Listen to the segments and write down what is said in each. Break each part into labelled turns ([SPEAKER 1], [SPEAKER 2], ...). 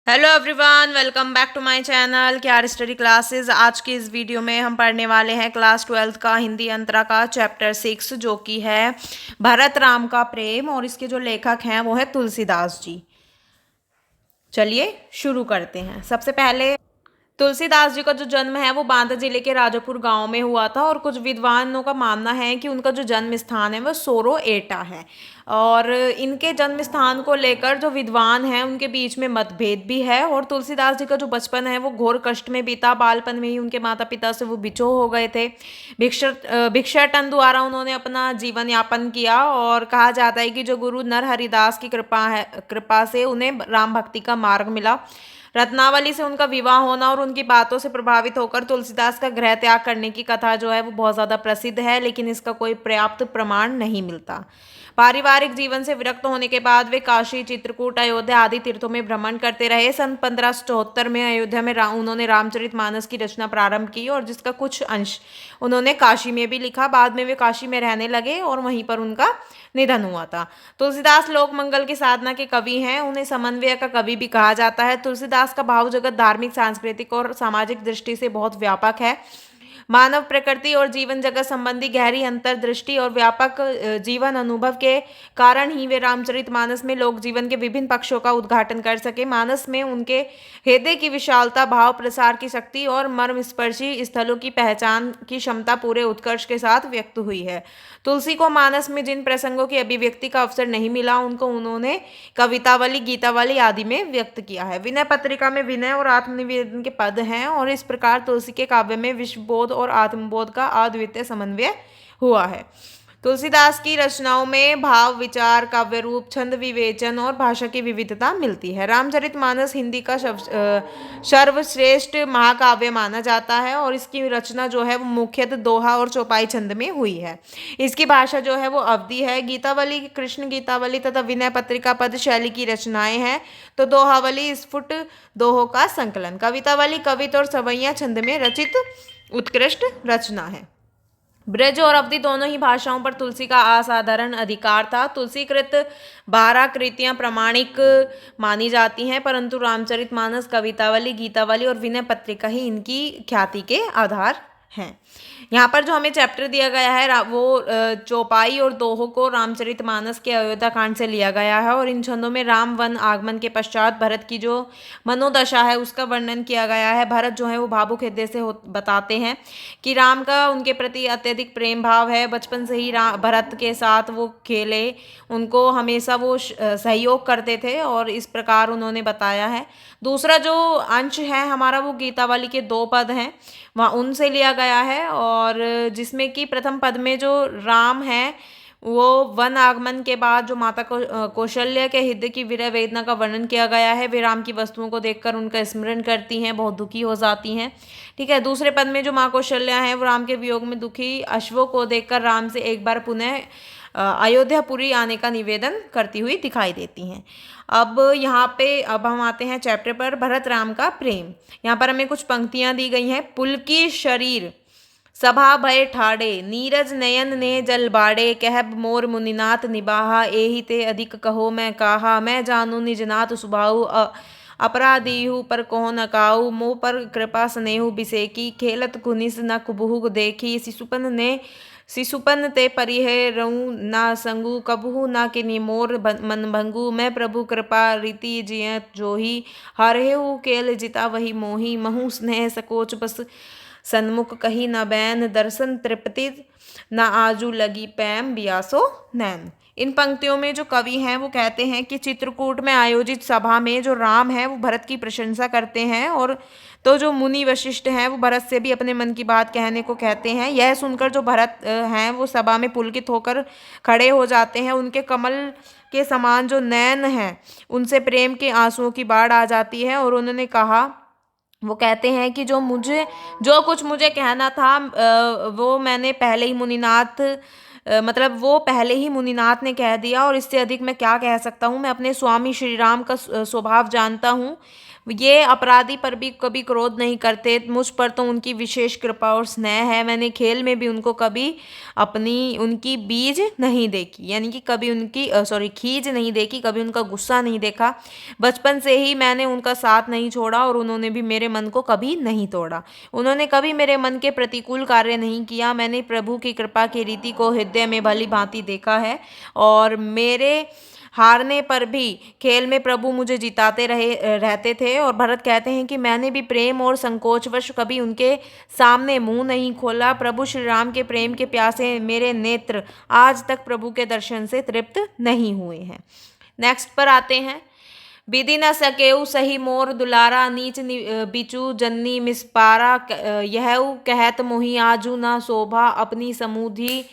[SPEAKER 1] Hello everyone, welcome back to my channel क्यार study classes. आज की इस वीडियो में हम पढ़ने वाले हैं क्लास 12th का हिंदी अंतरा का चैप्टर 6, जो कि है भरत राम का प्रेम। और इसके जो लेखक हैं वो है तुलसीदास जी। चलिए शुरू करते हैं। सबसे पहले तुलसीदास जी का जो जन्म है वो बांदा जिले के राजापुर गांव में हुआ था। और कुछ विद्वानों का मानना है कि उनका जो जन्म स्थान है वो सोरो एटा है। और इनके जन्म स्थान को लेकर जो विद्वान हैं उनके बीच में मतभेद भी है। और तुलसीदास जी का जो बचपन है वो घोर कष्ट में बीता। बालपन में ही उनके माता पिता से वो बिछो हो गए थे। भिक्षाटन द्वारा उन्होंने अपना जीवन यापन किया। और कहा जाता है कि जो गुरु नर हरिदास की कृपा से उन्हें राम भक्ति का मार्ग मिला। रत्नावली से उनका विवाह होना और उनकी बातों से प्रभावित होकर तुलसीदास का गृह त्याग करने की कथा जो है वो बहुत ज़्यादा प्रसिद्ध है, लेकिन इसका कोई पर्याप्त प्रमाण नहीं मिलता। पारिवारिक जीवन से विरक्त होने के बाद वे काशी, चित्रकूट, अयोध्या आदि तीर्थों में भ्रमण करते रहे। सन 1574 में अयोध्या में उन्होंने रामचरितमानस की रचना प्रारंभ की और जिसका कुछ अंश उन्होंने काशी में भी लिखा। बाद में वे काशी में रहने लगे और वहीं पर उनका निधन हुआ था। तुलसीदास लोक मंगल की साधना के कवि हैं। उन्हें समन्वय का कवि भी कहा जाता है। तुलसीदास का भाव जगत धार्मिक, सांस्कृतिक और सामाजिक दृष्टि से बहुत व्यापक है। मानव प्रकृति और जीवन जगत संबंधी गहरी अंतर्दृष्टि और व्यापक जीवन अनुभव के कारण ही वे रामचरितमानस में लोक जीवन के विभिन्न पक्षों का उद्घाटन कर सके। मानस में उनके हृदय की विशालता, भाव प्रसार की शक्ति और मर्मस्पर्शी स्थलों की पहचान की क्षमता पूरे उत्कर्ष के साथ व्यक्त हुई है। तुलसी को मानस में जिन प्रसंगों की अभिव्यक्ति का अवसर नहीं मिला उनको उन्होंने कवितावली, गीतावली आदि में व्यक्त किया है। विनय पत्रिका में विनय और आत्मनिवेदन के पद हैं। और इस प्रकार तुलसी के काव्य में विश्वबोध और आत्मबोध का अद्वितीय समन्वय हुआ है। तुलसीदास की रचनाओं में भाव, विचार, काव्य रूप, छंद विवेचन और भाषा की विविधता मिलती है। रामचरितमानस हिंदी का सर्वश्रेष्ठ महाकाव्य माना जाता है। और इसकी रचना जो है वो मुख्यतः दोहा और चौपाई छंद में हुई है। इसकी भाषा जो है वो अवधी है। गीतावली, कृष्ण गीतावली तथा विनय पत्रिका पद शैली की रचनाएं हैं। तो दोहावली स्फुट दोहों का संकलन। कवितावली कविता और सवैया छंद में रचित उत्कृष्ट रचना है। ब्रज और अवधि दोनों ही भाषाओं पर तुलसी का असाधारण अधिकार था। तुलसीकृत 12 कृतियां प्रामाणिक मानी जाती हैं, परंतु रामचरितमानस, कवितावली, गीतावली और विनय पत्रिका ही इनकी ख्याति के आधार हैं। यहाँ पर जो हमें चैप्टर दिया गया है वो चौपाई और दोहों को रामचरितमानस के अयोध्या कांड से लिया गया है। और इन छंदों में राम वन आगमन के पश्चात भरत की जो मनोदशा है उसका वर्णन किया गया है। भरत जो है वो भावुक हृदय से बताते हैं कि राम का उनके प्रति अत्यधिक प्रेम भाव है। बचपन से ही भरत के साथ वो खेले, उनको हमेशा वो सहयोग करते थे और इस प्रकार उन्होंने बताया है। दूसरा जो अंश है हमारा वो गीतावली के 2 पद हैं, वहाँ उनसे लिया गया है। और जिसमें कि प्रथम पद में जो राम है वो वन आगमन के बाद जो माता कौशल्या के हृदय की विरह वेदना का वर्णन किया गया है। वे राम की वस्तुओं को देखकर उनका स्मरण करती हैं, बहुत दुखी हो जाती हैं। ठीक है। दूसरे पद में जो माँ कौशल्या है वो राम के वियोग में दुखी अश्वों को देखकर राम से एक बार पुनः अयोध्यापुरी आने का निवेदन करती हुई दिखाई देती हैं। अब यहाँ पे अब हम आते हैं चैप्टर पर, भरत राम का प्रेम। यहाँ पर हमें कुछ पंक्तियाँ दी गई हैं। पुलकी शरीर सभा भय ठाड़े, नीरज नयन ने जल बाड़े, कहब मोर मुनिनाथ निबाहा, एहि ते अधिक कहो मैं काहा, मैं जानू निजनाथ सुभाऊ, अपराधीहु पर कोह न काऊ, मोह पर कृपा स्नेहु बिसेकी, खेलत कुनिस न कुबहु देखी, शिशुपन ते परिहरऊँ ना संगु, कबहु ना किनि मोर मन भंगु, मैं प्रभु कृपा रीति जिय जोही, हरहु केल जिता वही मोही, महु स्नेह सकोच बस सन्मुख कही न बैन, दर्शन तृप्ति न आजू लगी पैम, बियासो नैन। इन पंक्तियों में जो कवि हैं वो कहते हैं कि चित्रकूट में आयोजित सभा में जो राम है वो भरत की प्रशंसा करते हैं। और तो जो मुनि वशिष्ठ हैं वो भरत से भी अपने मन की बात कहने को कहते हैं। यह सुनकर जो भरत हैं वो सभा में पुलकित होकर खड़े हो जाते हैं। उनके कमल के समान जो नयन हैं उनसे प्रेम के आंसुओं की बाढ़ आ जाती है। और उन्होंने कहा, वो कहते हैं कि जो कुछ मुझे कहना था वो मैंने पहले ही मुनिनाथ मतलब वो पहले ही मुनिनाथ ने कह दिया, और इससे अधिक मैं क्या कह सकता हूँ। मैं अपने स्वामी श्री राम का स्वभाव जानता हूँ। ये अपराधी पर भी कभी क्रोध नहीं करते, मुझ पर तो उनकी विशेष कृपा और स्नेह है। मैंने खेल में भी उनको कभी अपनी उनकी बीज नहीं देखी, यानी कि कभी उनकी खीज नहीं देखी, कभी उनका गुस्सा नहीं देखा। बचपन से ही मैंने उनका साथ नहीं छोड़ा और उन्होंने भी मेरे मन को कभी नहीं तोड़ा। उन्होंने कभी मेरे मन के प्रतिकूल कार्य नहीं किया। मैंने प्रभु की कृपा की रीति को हृदय में भली भांति देखा है और मेरे हारने पर भी खेल में प्रभु मुझे जिताते रहते थे। और भरत कहते हैं कि मैंने भी प्रेम और संकोचवश कभी उनके सामने मुंह नहीं खोला। प्रभु श्री राम के प्रेम के प्यासे मेरे नेत्र आज तक प्रभु के दर्शन से तृप्त नहीं हुए हैं। नेक्स्ट पर आते हैं। विधि न सकेऊ सही मोर दुलारा, नीच बिचू जन्नी मिसपारा, यहू कहत मोहि आजू न शोभा, अपनी समुधि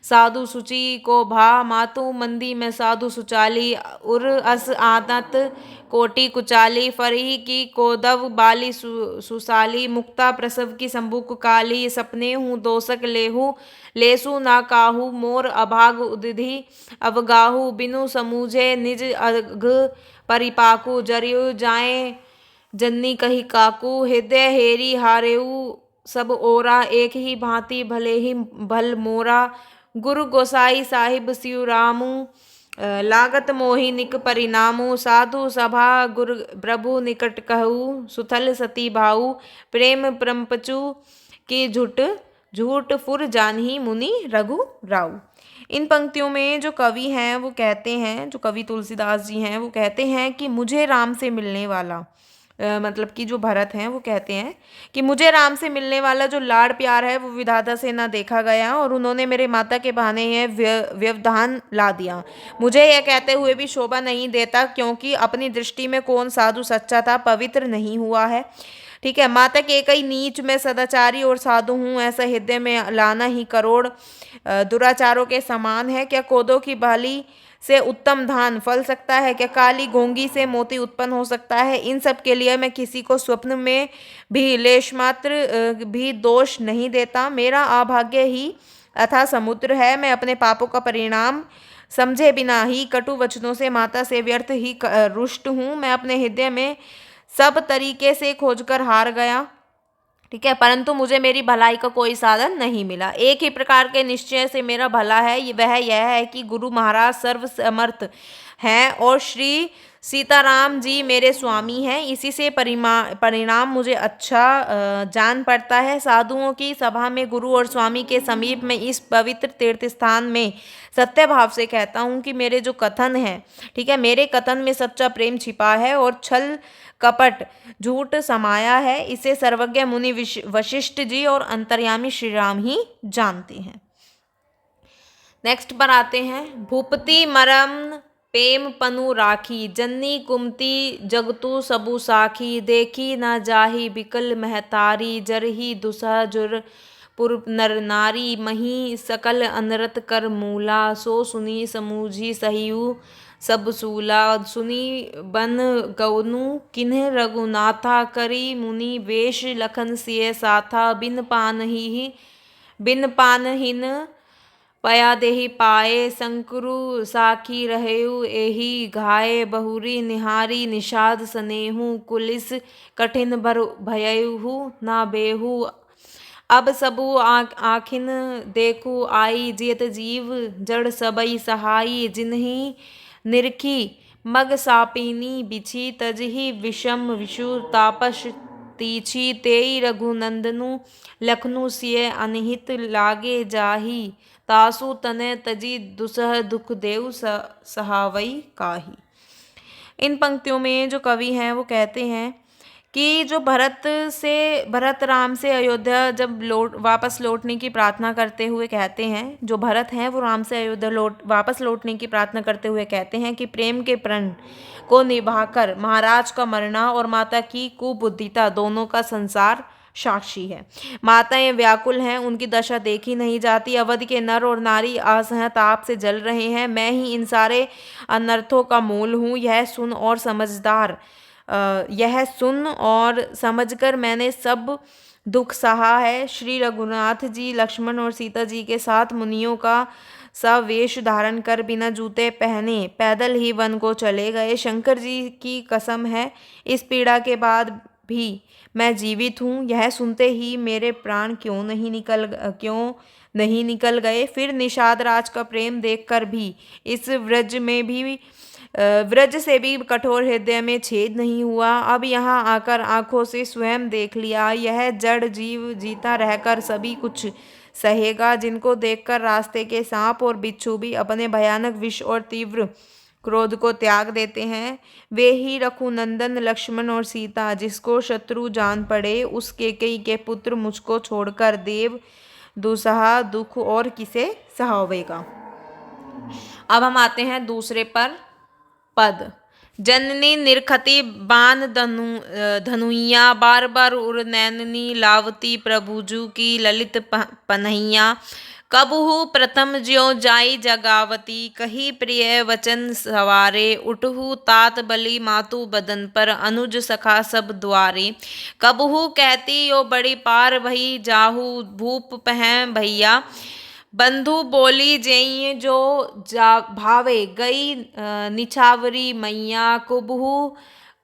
[SPEAKER 1] साधु सुचि को भा, मातु मंदी में साधु सुचाली, उर अस आदत कोटि कुचाली, फरही की कोदव बाली सुसाली, मुक्ता प्रसव की संबुक काली, सपने हूँ दोसक लेहू लेसु ना काहू, मोर अभाग उदिधि अवगाहू, बिनु समूझे निज अघ परिपाकू, जरियु जाए जन्नी कही काकू, हृदय हेरी हारेऊ सब ओरा, एक ही भांति भले ही भल मोरा, गुरु गोसाई साहिब सियु रामू, लागत मोहि निक परिणामु, साधु सभा गुरु प्रभु निकट कहू, सुथल सती भाऊ, प्रेम प्रमपचु की झूठ फुर जानही मुनि रघु राऊ। इन पंक्तियों में जो कवि हैं वो कहते हैं, जो कवि तुलसीदास जी हैं वो कहते हैं कि मुझे राम से मिलने वाला मतलब कि जो भरत हैं वो कहते हैं कि मुझे राम से मिलने वाला जो लाड़ प्यार है वो विधाता से ना देखा गया और उन्होंने मेरे माता के बहाने यह व्यवधान ला दिया। मुझे यह कहते हुए भी शोभा नहीं देता क्योंकि अपनी दृष्टि में कौन साधु सच्चा था, पवित्र नहीं हुआ है। ठीक है, माता के कई नीच में सदाचारी और साधु हूँ, ऐसा हृदय में लाना ही करोड़ दुराचारों के समान है। क्या कोदो की बाली से उत्तम धान फल सकता है? क्या काली घोंगी से मोती उत्पन्न हो सकता है? इन सब के लिए मैं किसी को स्वप्न में भी लेश मात्र भी दोष नहीं देता। मेरा अभाग्य ही अथाह समुद्र है। मैं अपने पापों का परिणाम समझे बिना ही कटु वचनों से माता से व्यर्थ ही रुष्ट हूँ। मैं अपने हृदय में सब तरीके से खोजकर हार गया, ठीक है, परंतु मुझे मेरी भलाई का कोई साधन नहीं मिला। एक ही प्रकार के निश्चय से मेरा भला है, वह यह है कि गुरु महाराज सर्व समर्थ हैं और श्री सीताराम जी मेरे स्वामी हैं। इसी से परिणाम मुझे अच्छा जान पड़ता है। साधुओं की सभा में गुरु और स्वामी के समीप में इस पवित्र तीर्थ स्थान में सत्य भाव से कहता हूँ कि मेरे जो कथन है, ठीक है, मेरे कथन में सच्चा प्रेम छिपा है और छल कपट झूठ समाया है। इसे सर्वज्ञ मुनि वशिष्ठ जी और अंतर्यामी श्री राम ही जानते हैं। नेक्स्ट पर आते हैं। भूपति मरम प्रेम पनु राखी, जन्नी कुमति जगतु सबु साखी, देखी न जाही बिकल महतारी, जरही दुसह जुर पुर नर नारी, मही सकल अनरत कर मूला, सो सुनी समूझी सहियु सब सूला, सुनी बन गौनु किन्ह रघुनाथा, करी मुनि वेश लखन सिय साथा, बिन पानहीन पया देहि पाए, संकरु साखी रहेउ एहि घाये, बहुरी निहारी निषाद सनेहु, कुलिस कठिन भर भयहु ना बेहु, अब सबु आखिन देखु आई, जियत जीव जड़ सबई सहाई, जिन्हि निरखी मग सापिनी बिछी, तजहि विषम विषु तापस तीछी, तेई रघुनंदनु लखनु सिय अनहित लागे जाही, तासु तने तजी दुसह दुख देव सहावई काही। इन पंक्तियों में जो कवि हैं वो कहते हैं कि जो भरत राम से अयोध्या जब वापस लौटने की प्रार्थना करते हुए कहते हैं, जो भरत हैं वो राम से अयोध्या वापस लौटने की प्रार्थना करते हुए कहते हैं कि प्रेम के प्रण को निभाकर महाराज का मरना और माता की कुबुद्धिता दोनों का संसार साक्षी है। माताएं व्याकुल हैं, उनकी दशा देखी नहीं जाती। अवध के नर और नारी असह्य ताप से जल रहे हैं। मैं ही इन सारे अनर्थों का मूल हूँ। यह सुन और समझकर मैंने सब दुख सहा है। श्री रघुनाथ जी लक्ष्मण और सीता जी के साथ मुनियों का सब वेश धारण कर बिना जूते पहने पैदल ही वन को चले गए। शंकर जी की कसम है, इस पीड़ा के बाद भी मैं जीवित हूँ। यह सुनते ही मेरे प्राण क्यों नहीं निकल गए। फिर निषाद राज का प्रेम देखकर भी इस व्रज से भी कठोर हृदय में छेद नहीं हुआ। अब यहाँ आकर आंखों से स्वयं देख लिया, यह जड़ जीव जीता रहकर सभी कुछ सहेगा। जिनको देखकर रास्ते के सांप और बिच्छू भी अपने भयानक विष और तीव्र क्रोध को त्याग देते हैं, वे ही रघुनंदन लक्ष्मण और सीता। जिसको शत्रु जान पड़े उस केकई के पुत्र, मुझको छोड़कर देव दुसहा दुख और किसे सहावेगा। अब हम आते हैं दूसरे पर पद। जननी निरखती बान धनुइया, बार बार उर नैननी लावती प्रभुजू की ललित पनहिया। कबहु प्रथम ज्यों जाई जगावती, कही प्रिय वचन सवारे। उठहु तात बलि मातु बदन पर, अनुज सखा सब द्वारे। कबहु कहती यो बड़ी पार भई, जाहु भूप पह भैया। बंधु बोली जेई जो जा भावे, गई निछावरी मैया।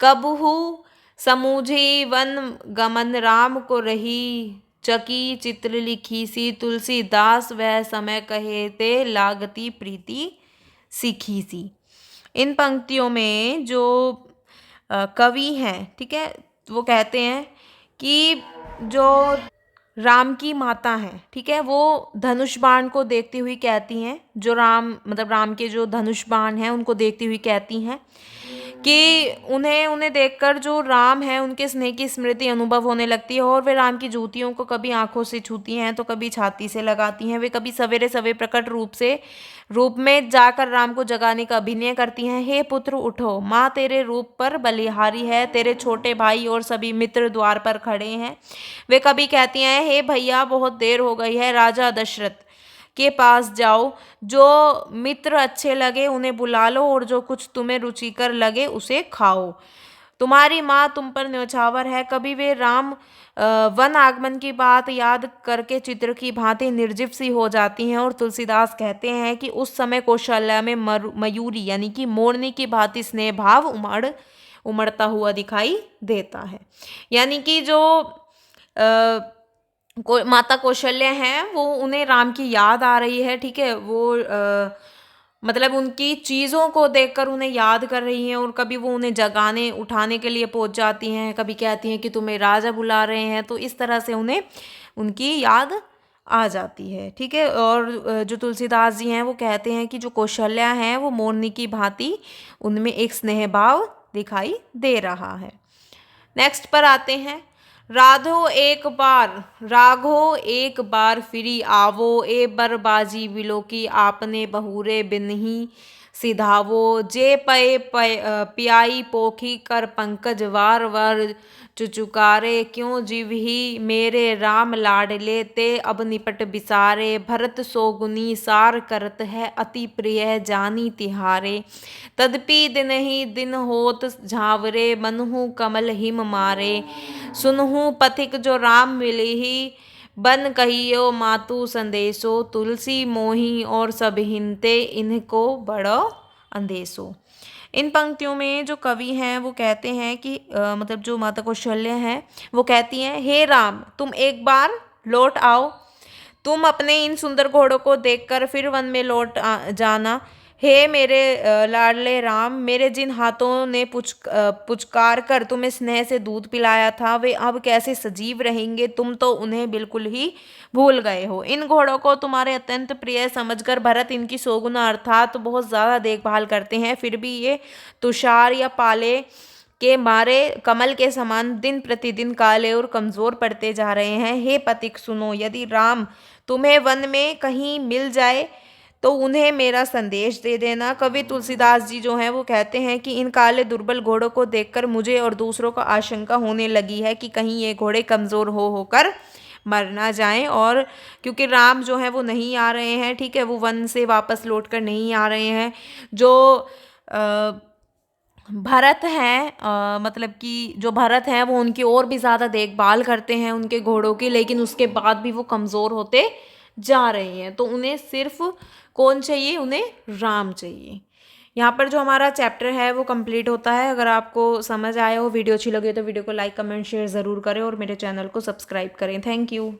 [SPEAKER 1] कबहु समूझी वन गमन, राम को रही चकी चित्र लिखी सी। तुलसीदास वह समय कहे ते, लागती प्रीति सीखी सी। इन पंक्तियों में जो कवि हैं, ठीक है, वो कहते हैं कि जो राम की माता हैं, ठीक है, वो धनुष बाण को देखती हुई कहती हैं, जो राम के जो धनुष बाण हैं उनको देखती हुई कहती हैं कि उन्हें देखकर जो राम है उनके स्नेह की स्मृति अनुभव होने लगती है। और वे राम की जूतियों को कभी आंखों से छूती हैं तो कभी छाती से लगाती हैं। वे कभी सवेरे सवेरे प्रकट रूप में जाकर राम को जगाने का अभिनय करती हैं। हे पुत्र उठो, माँ तेरे रूप पर बलिहारी है, तेरे छोटे भाई और सभी मित्र द्वार पर खड़े हैं। वे कभी कहती हैं, हे भैया बहुत देर हो गई है, राजा दशरथ के पास जाओ, जो मित्र अच्छे लगे उन्हें बुला लो और जो कुछ तुम्हें रुचिकर लगे उसे खाओ। तुम्हारी माँ तुम पर न्यौछावर है। कभी वे राम वन आगमन की बात याद करके चित्र की भांति निर्जीव सी हो जाती हैं। और तुलसीदास कहते हैं कि उस समय कौशल्या में मयूरी यानी कि मोरनी की भांति स्नेह भाव उमड़ता हुआ दिखाई देता है। यानी कि जो माता कौशल्या हैं वो उन्हें राम की याद आ रही है, ठीक है, वो मतलब उनकी चीज़ों को देखकर उन्हें याद कर रही हैं। और कभी वो उन्हें जगाने उठाने के लिए पहुंच जाती हैं, कभी कहती हैं कि तुम्हें राजा बुला रहे हैं, तो इस तरह से उन्हें उनकी याद आ जाती है, ठीक है। और जो तुलसीदास जी हैं वो कहते हैं कि जो कौशल्या हैं वो मोरनी की भांति उनमें एक स्नेह भाव दिखाई दे रहा है। नेक्स्ट पर आते हैं। राघो एक बार फिरी आवो, ए बरबाजी बिलोकी आपने बहुरे बिनही सिधावो। जे पय पियाई पोखी कर पंकज वार वार चुचुकारे। क्यों जिवही मेरे राम लाडले, ते अब निपट बिसारे। भरत सोगुनी सार करत है, अति प्रिय जानी तिहारे। तदपि दिन ही दिन होत झावरे, मनहु कमल हिम मारे। सुनहु पथिक जो राम मिलिही, बन कहियो मातु संदेशो। तुलसी मोही और सब हिनते, इनको बड़ो अंदेशो। इन पंक्तियों में जो कवि हैं वो कहते हैं कि मतलब जो माता कौशल्या हैं वो कहती हैं, हे राम तुम एक बार लौट आओ, तुम अपने इन सुंदर घोड़ों को देखकर फिर वन में लौट जाना। हे मेरे लाडले राम, मेरे जिन हाथों ने पुचकार कर तुम्हें स्नेह से दूध पिलाया था, वे अब कैसे सजीव रहेंगे। तुम तो उन्हें बिल्कुल ही भूल गए हो। इन घोड़ों को तुम्हारे अत्यंत प्रिय समझकर भरत इनकी सोगुना अर्थात तो बहुत ज़्यादा देखभाल करते हैं, फिर भी ये तुषार या पाले के मारे कमल के समान दिन प्रतिदिन काले और कमज़ोर पड़ते जा रहे हैं। हे पथिक सुनो, यदि राम तुम्हें वन में कहीं मिल जाए तो उन्हें मेरा संदेश दे देना। कवि तुलसीदास जी जो हैं वो कहते हैं कि इन काले दुर्बल घोड़ों को देखकर मुझे और दूसरों को आशंका होने लगी है कि कहीं ये घोड़े कमज़ोर होकर मर ना जाएं। और क्योंकि राम जो हैं वो नहीं आ रहे हैं, ठीक है, वो वन से वापस लौटकर नहीं आ रहे हैं। जो भरत हैं मतलब कि जो भरत हैं वो उनकी और भी ज़्यादा देखभाल करते हैं उनके घोड़ों की, लेकिन उसके बाद भी वो कमज़ोर होते जा रही हैं, तो उन्हें सिर्फ कौन चाहिए, उन्हें राम चाहिए। यहाँ पर जो हमारा चैप्टर है वो कंप्लीट होता है। अगर आपको समझ आया हो, वीडियो अच्छी लगी हो तो वीडियो को लाइक कमेंट शेयर ज़रूर करें और मेरे चैनल को सब्सक्राइब करें। Thank you.